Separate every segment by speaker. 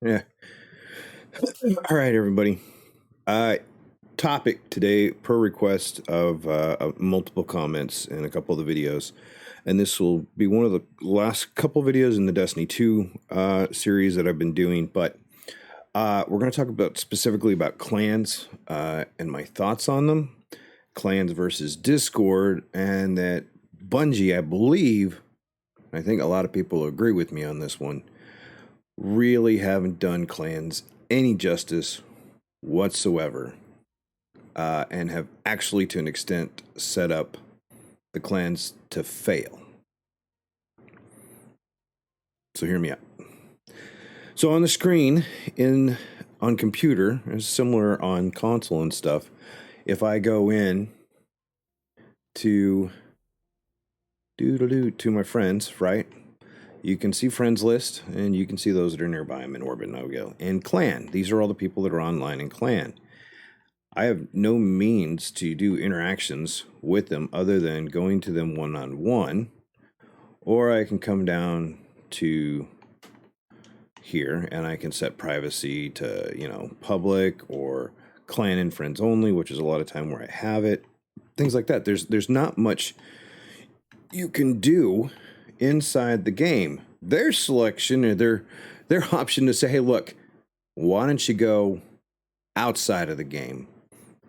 Speaker 1: Yeah. All right, everybody. Topic today, per request of multiple comments in a couple of the videos, and this will be one of the last couple videos in the Destiny 2 series that I've been doing. But we're going to talk about specifically about clans and my thoughts on them, clans versus Discord, and that Bungie, I believe, I think a lot of people agree with me on this one, really haven't done clans any justice whatsoever, and have actually, to an extent, set up the clans to fail. So hear me out. So on the screen on computer, it's similar on console and stuff. If I go in to my friends, right? You can see friends list, and you can see those that are nearby. I'm in orbit, and I'll go. And clan, these are all the people that are online in clan. I have no means to do interactions with them other than going to them one-on-one, or I can come down to here and I can set privacy to, public or clan and friends only, which is a lot of time where I have it. Things like that. There's not much you can do inside the game. Their selection or their option to say, hey, look, why don't you go outside of the game?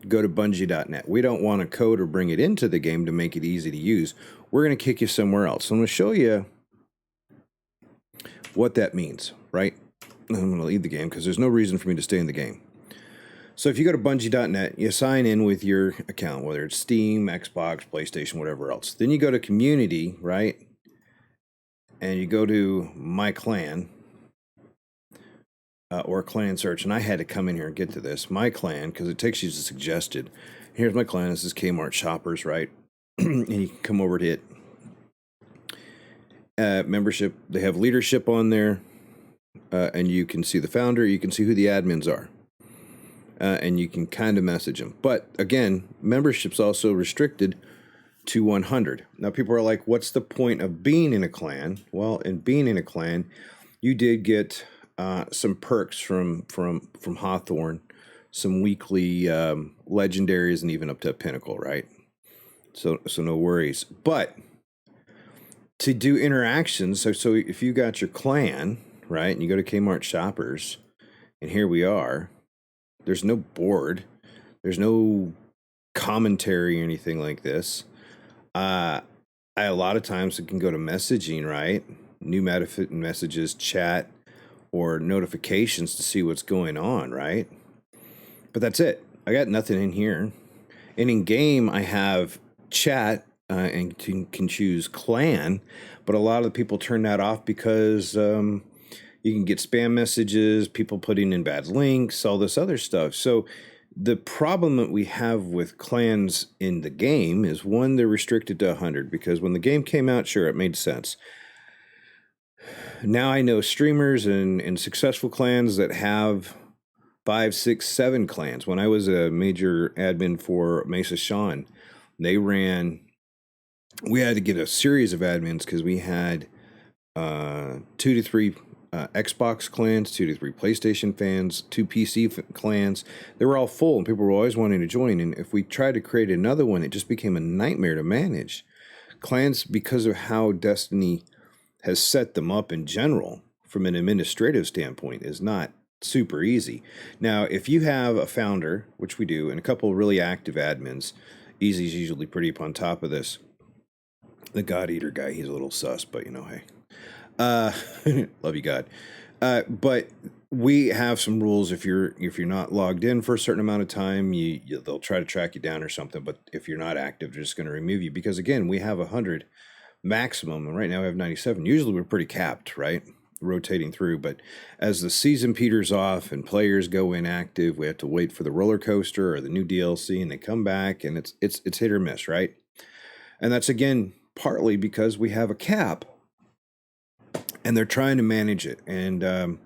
Speaker 1: Go to Bungie.net. We don't want to code or bring it into the game to make it easy to use. We're going to kick you somewhere else. So I'm going to show you what that means, right? I'm going to leave the game because there's no reason for me to stay in the game. So if you go to Bungie.net, you sign in with your account, whether it's Steam, Xbox, PlayStation, whatever else. Then you go to Community, right? And you go to My Clan. Or clan search, and I had to come in here and get to this. My clan, because it takes you to suggested. Here's my clan. This is Kmart Shoppers, right? And you can come over to it. Membership, they have leadership on there, and you can see the founder. You can see who the admins are, and you can kind of message them. But again, membership's also restricted to 100. Now, people are like, what's the point of being in a clan? Well, in being in a clan, you did get some perks from Hawthorne, some weekly legendaries, and even up to Pinnacle, right? So no worries. But to do interactions, so if you got your clan, right, and you go to Kmart Shoppers, and here we are, there's no board, there's no commentary or anything like this. A lot of times it can go to messaging, right? New messages, chat, or notifications to see what's going on, right? But that's it. I got nothing in here. And in game, I have chat and can choose clan, but a lot of the people turn that off because you can get spam messages, people putting in bad links, all this other stuff. So the problem that we have with clans in the game is, one, they're restricted to 100, because when the game came out, sure, it made sense. Now I know streamers and successful clans that have 5, 6, 7 clans. When I was a major admin for Mesa Sean, we had to get a series of admins because we had 2 to 3 Xbox clans, 2 to 3 PlayStation fans, 2 PC clans. They were all full, and people were always wanting to join. And if we tried to create another one, it just became a nightmare to manage. Clans, because of how Destiny has set them up in general from an administrative standpoint, is not super easy. Now, if you have a founder, which we do, and a couple of really active admins, Easy's usually pretty up on top of this. The God Eater guy, he's a little sus, but hey. Love you, God. But we have some rules. If you're not logged in for a certain amount of time, they'll try to track you down or something. But if you're not active, they're just going to remove you, because again, we have 100 maximum, and right now we have 97. Usually we're pretty capped, right? Rotating through, but as the season peters off and players go inactive, we have to wait for the roller coaster or the new DLC, and they come back, and it's hit or miss, right? And that's again partly because we have a cap, and they're trying to manage it, and and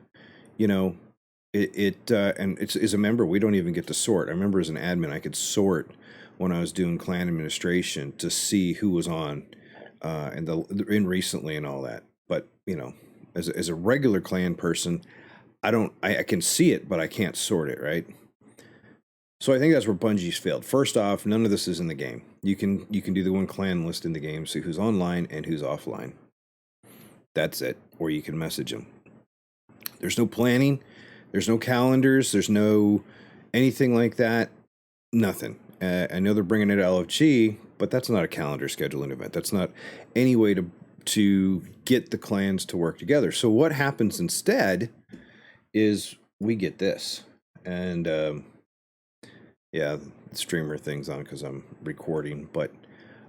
Speaker 1: it's as a member, we don't even get to sort. I remember as an admin, I could sort when I was doing clan administration to see who was on and recently and all that. But as a regular clan person, I can see it, but I can't sort it, right? So I think that's where Bungie's failed. First off, none of this is in the game. You can do the one clan list in the game, see who's online and who's offline. That's it. Or you can message them. There's no planning. There's no calendars. There's no anything like that. Nothing. I know they're bringing it to LFG, but that's not a calendar scheduling event. That's not any way to get the clans to work together. So what happens instead is we get this. And yeah, the streamer thing's on because I'm recording, but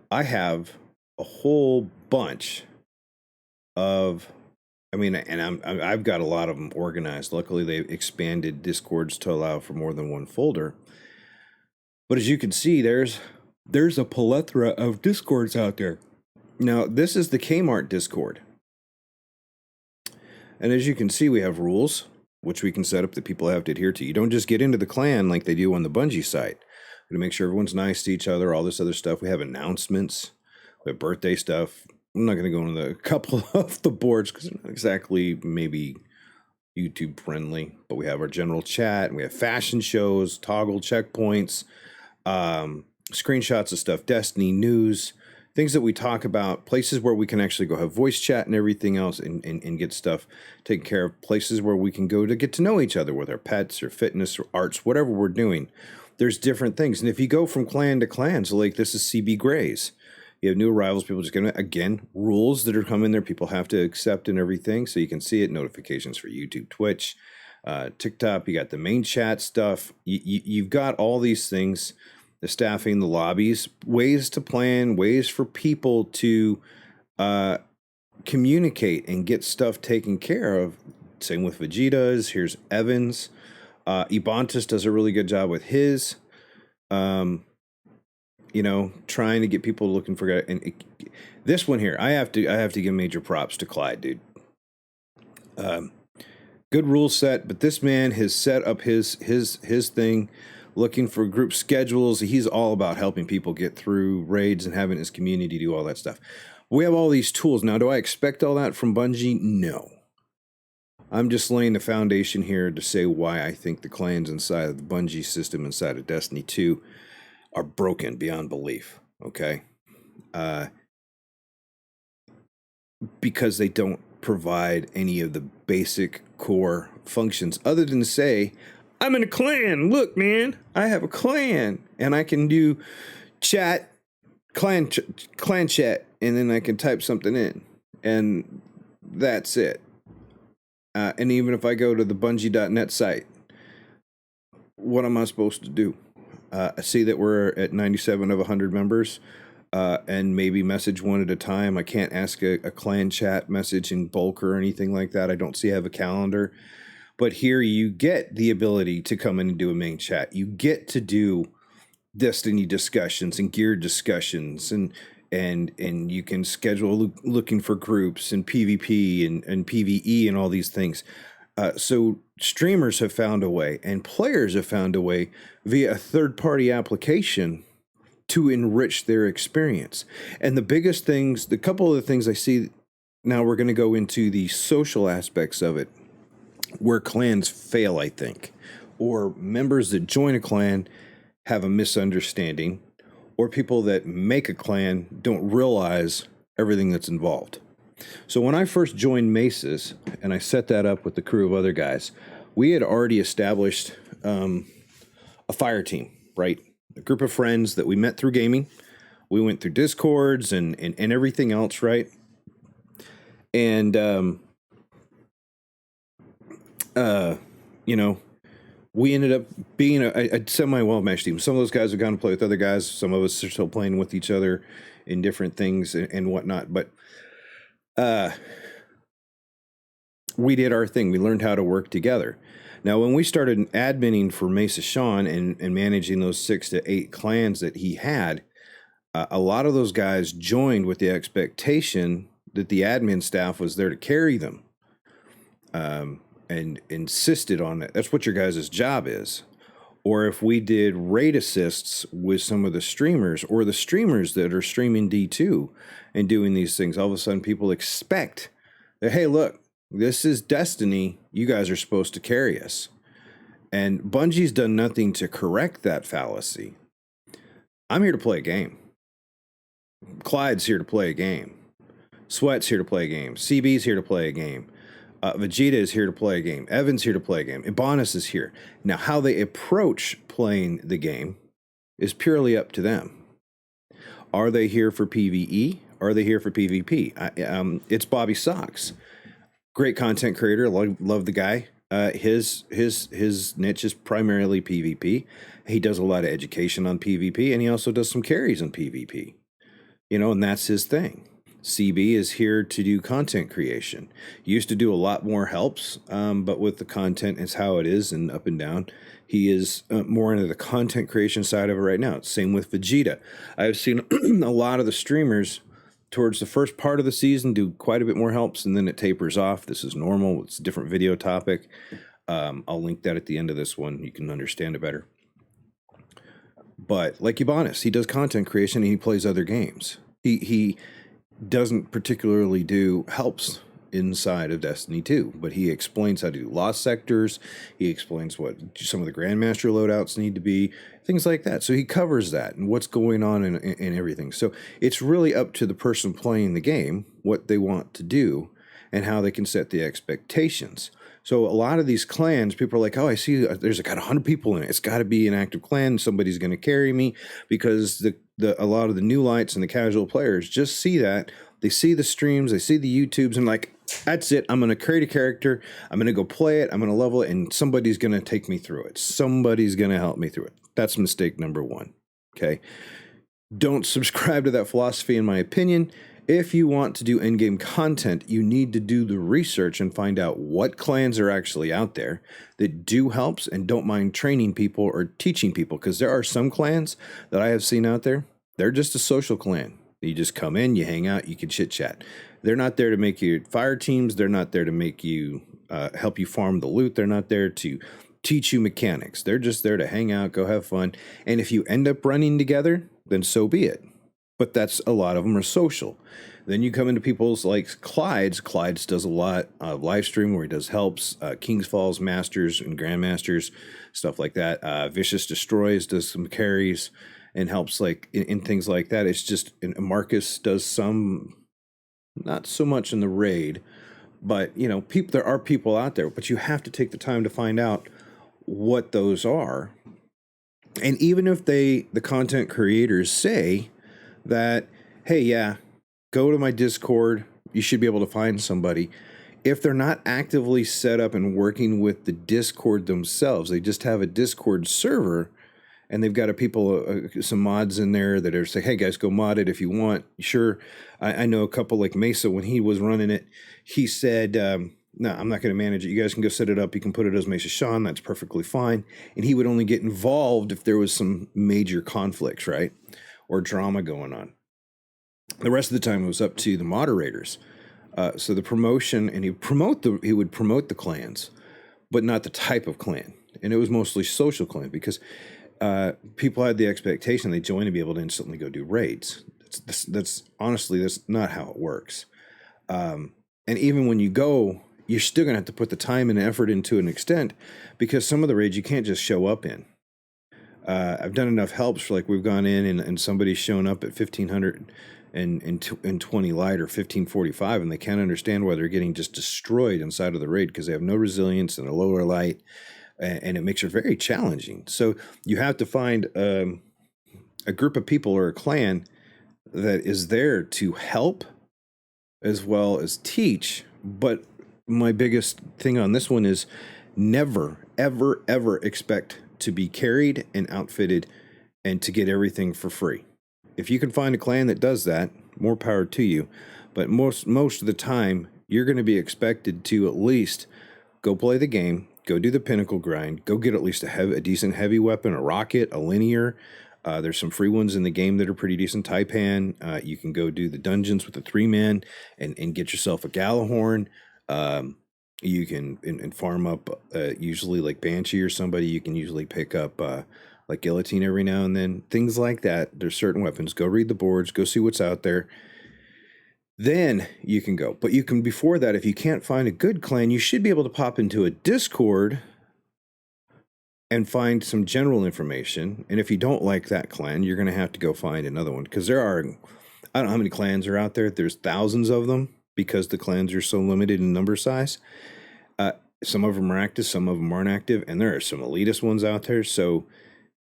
Speaker 1: I have a whole bunch of, I mean, and I've got a lot of them organized. Luckily, they expanded Discords to allow for more than one folder. But as you can see, there's a plethora of Discords out there. Now, this is the Kmart Discord. And as you can see, we have rules, which we can set up that people have to adhere to. You don't just get into the clan like they do on the Bungie site. To make sure everyone's nice to each other, all this other stuff. We have announcements. We have birthday stuff. I'm not going to go into a couple of the boards because they're not exactly maybe YouTube friendly. But we have our general chat. And we have fashion shows, toggle checkpoints, screenshots of stuff, Destiny news, things that we talk about, places where we can actually go have voice chat and everything else and get stuff taken care of, places where we can go to get to know each other with our pets or fitness or arts, whatever we're doing. There's different things. And if you go from clan to clan, so like this is CB Grays, you have new arrivals, people just get, again, rules that are coming there, people have to accept and everything, so you can see it, notifications for YouTube, Twitch, TikTok, you got the main chat stuff, you've got all these things, the staffing, the lobbies, ways to plan, ways for people to communicate and get stuff taken care of. Same with Vegeta's. Here's Evans. Ebontis does a really good job with his, trying to get people looking for. And this one here, I have to give major props to Clyde, dude. Good rule set, but this man has set up his thing, looking for group schedules. He's all about helping people get through raids and having his community do all that stuff. We have all these tools. Now, do I expect all that from Bungie? No. I'm just laying the foundation here to say why I think the clans inside of the Bungie system inside of Destiny 2 are broken beyond belief, okay? Because they don't provide any of the basic core functions other than to say, I'm in a clan. Look, man, I have a clan and I can do chat, clan chat, and then I can type something in and that's it. And even if I go to the Bungie.net site, what am I supposed to do? I see that we're at 97 of 100 members, and maybe message one at a time. I can't ask a clan chat message in bulk or anything like that. I don't see I have a calendar. But here you get the ability to come in and do a main chat. You get to do Destiny discussions and gear discussions and you can schedule looking for groups and PvP and PvE and all these things. So streamers have found a way and players have found a way via a third-party application to enrich their experience. And the biggest things, the couple of the things I see, now we're going to go into the social aspects of it, where clans fail, I think, or members that join a clan have a misunderstanding, or people that make a clan don't realize everything that's involved. So when I first joined Mesas, and I set that up with the crew of other guys, we had already established a fire team, right? A group of friends that we met through gaming. We went through Discords and everything else, right? And, we ended up being a semi-well-matched team. Some of those guys have gone to play with other guys. Some of us are still playing with each other in different things and whatnot. But we did our thing. We learned how to work together. Now, when we started adminning for Mesa Sean and managing those 6 to 8 clans that he had, a lot of those guys joined with the expectation that the admin staff was there to carry them. And insisted on it. That's what your guys' job is. Or if we did raid assists with some of the streamers or the streamers that are streaming D2 and doing these things, all of a sudden people expect that, hey, look, This is Destiny. You guys are supposed to carry us. And Bungie's done nothing to correct that fallacy. I'm here to play a game. Clyde's here to play a game. Sweat's here to play a game. CB's here to play a game. Vegeta is here to play a game. Evan's here to play a game. Ibanez is here. Now, how they approach playing the game is purely up to them. Are they here for PvE? Are they here for PvP? It's Bobby Sox. Great content creator. Love the guy. His niche is primarily PvP. He does a lot of education on PvP, and he also does some carries on PvP. And that's his thing. CB is here to do content creation. He used to do a lot more helps, but with the content, it's how it is and up and down. He is more into the content creation side of it right now. Same with Vegeta. I've seen a lot of the streamers towards the first part of the season do quite a bit more helps, and then it tapers off. This is normal. It's a different video topic. I'll link that at the end of this one. You can understand it better. But like Ibanez, he does content creation and he plays other games. He doesn't particularly do helps inside of Destiny 2, but he explains how to do lost sectors. He explains what some of the Grandmaster loadouts need to be, things like that. So he covers that and what's going on and everything. So it's really up to the person playing the game, what they want to do and how they can set the expectations. So a lot of these clans, people are like, oh, I see there's got 100 people in it. It's got to be an active clan. Somebody's going to carry me, because a lot of the new lights and the casual players just see that. They see the streams, they see the YouTubes, and like, that's it. I'm going to create a character. I'm going to go play it. I'm going to level it, and somebody's going to take me through it. Somebody's going to help me through it. That's mistake number one. Okay. Don't subscribe to that philosophy, in my opinion. If you want to do in-game content, you need to do the research and find out what clans are actually out there that do helps and don't mind training people or teaching people, because there are some clans that I have seen out there. They're just a social clan. You just come in, you hang out, you can chit-chat. They're not there to make you fire teams. They're not there to make you help you farm the loot. They're not there to teach you mechanics. They're just there to hang out, go have fun. And if you end up running together, then so be it. But that's a lot of them are social. Then you come into people's like Clyde's. Clyde's does a lot of live stream where he does helps, Kings Falls Masters and Grandmasters, stuff like that. Vicious Destroys does some carries and helps like in things like that. It's just, and Marcus does some, not so much in the raid, but people, there are people out there, but you have to take the time to find out what those are. And even if the content creators say that, hey, yeah, go to my Discord, you should be able to find somebody. If they're not actively set up and working with the Discord themselves, they just have a Discord server and they've got some mods in there that are saying, hey guys, go mod it if you want. Sure. I know a couple like Mesa, when he was running it, he said, no, I'm not going to manage it. You guys can go set it up. You can put it as Mesa Sean. That's perfectly fine. And he would only get involved if there was some major conflicts, right? Or drama going on. The rest of the time it was up to the moderators. So the promotion, and he would promote the clans, but not the type of clan. And it was mostly social clan, because people had the expectation they join to be able to instantly go do raids. That's honestly, that's not how it works. And even when you go, you're still going to have to put the time and effort into an extent, because some of the raids you can't just show up in. I've done enough helps for, like, we've gone in and somebody's shown up at 1520 light or 1545, and they can't understand why they're getting just destroyed inside of the raid because they have no resilience and a lower light, and it makes it very challenging. So you have to find a group of people or a clan that is there to help as well as teach. But my biggest thing on this one is never, ever, ever expect to be carried and outfitted and to get everything for free. If you can find a clan that does that, more power to you. But most of the time, you're going to be expected to at least go play the game, go do the pinnacle grind, go get at least a decent heavy weapon, a rocket, a linear. There's some free ones in the game that are pretty decent. Taipan. You can go do the dungeons with the 3-man and get yourself a Galahorn. You can and farm up usually like Banshee or somebody. You can usually pick up like Guillotine every now and then. Things like that. There's certain weapons. Go read the boards. Go see what's out there. Then you can go. But you can, before that, if you can't find a good clan, you should be able to pop into a Discord and find some general information. And if you don't like that clan, you're going to have to go find another one. Because there are, I don't know how many clans are out there. There's thousands of them because the clans are so limited in number size. Some of them are active, some of them aren't active. And there are some elitist ones out there. So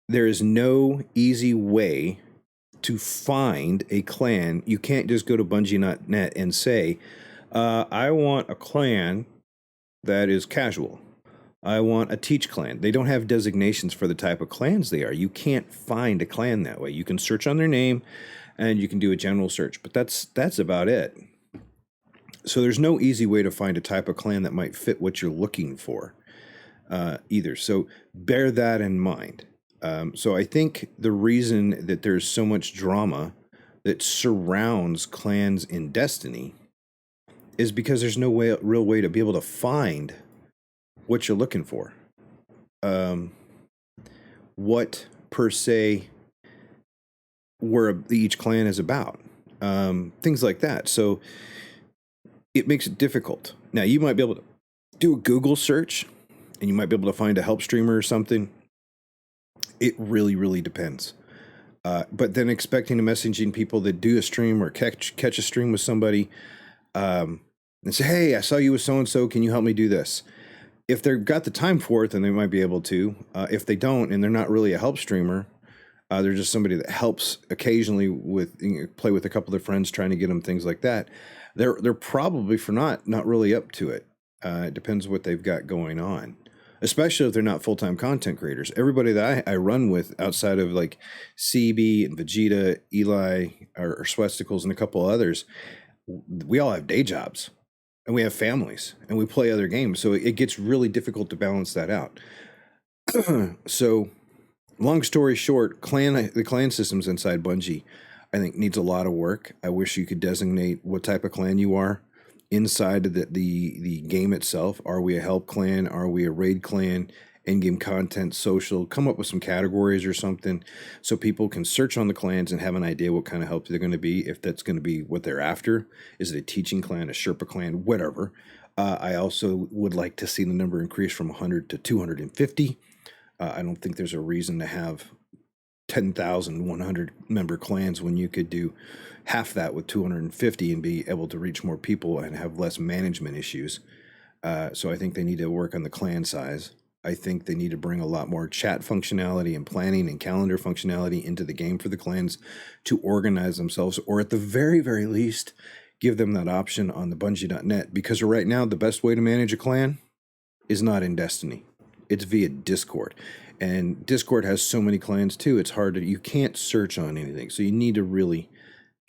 Speaker 1: there is no easy way to find a clan. You can't just go to Bungie.net and say, I want a clan that is casual. I want a teach clan. They don't have designations for the type of clans they are. You can't find a clan that way. You can search on their name and you can do a general search, but that's about it. So there's no easy way to find a type of clan that might fit what you're looking for either. So bear that in mind. So I think the reason that there's so much drama that surrounds clans in Destiny is because there's no real way to be able to find what you're looking for. What per se where each clan is about. Things like that. So it makes it difficult. Now you might be able to do a Google search and you might be able to find a help streamer or something. It really, really depends. But then expecting to messaging people that do a stream or catch a stream with somebody and say, hey, I saw you with so-and-so. Can you help me do this? If they've got the time for it, then they might be able to. If they don't, and they're not really a help streamer, they're just somebody that helps occasionally with play with a couple of their friends, trying to get them things like that. They're probably not really up to it. It depends what they've got going on. Especially if they're not full-time content creators. Everybody that I run with outside of like CB and Vegeta, Eli, or Swesticles, and a couple others, we all have day jobs and we have families and we play other games. So it gets really difficult to balance that out. So long story short, the clan systems inside Bungie, I think needs a lot of work. I wish you could designate what type of clan you are. Inside of the game itself, are we a help clan? Are we a raid clan? In-game content, social, come up with some categories or something so people can search on the clans and have an idea what kind of help they're going to be, if that's going to be what they're after. Is it a teaching clan, a Sherpa clan, whatever. I also would like to see the number increase from 100 to 250. I don't think there's a reason to have 10,100 member clans when you could do half that with 250 and be able to reach more people and have less management issues. So I think they need to work on the clan size. I think they need to bring a lot more chat functionality and planning and calendar functionality into the game for the clans to organize themselves, or at the very, very least, give them that option on the Bungie.net. Because right now, the best way to manage a clan is not in Destiny. It's via Discord. And Discord has so many clans too, it's hard you can't search on anything. So you need to really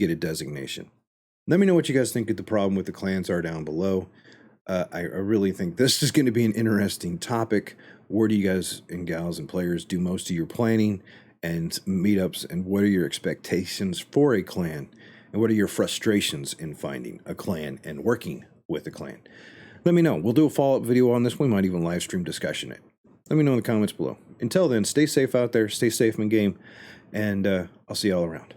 Speaker 1: get a designation. Let me know what you guys think of the problem with the clans are down below. I really think this is going to be an interesting topic. Where do you guys and gals and players do most of your planning and meetups, and what are your expectations for a clan, and what are your frustrations in finding a clan and working with a clan? Let me know. We'll do a follow-up video on this. We might even live stream discussion it. Let me know in the comments below. Until then, stay safe out there, stay safe in game, and I'll see you all around.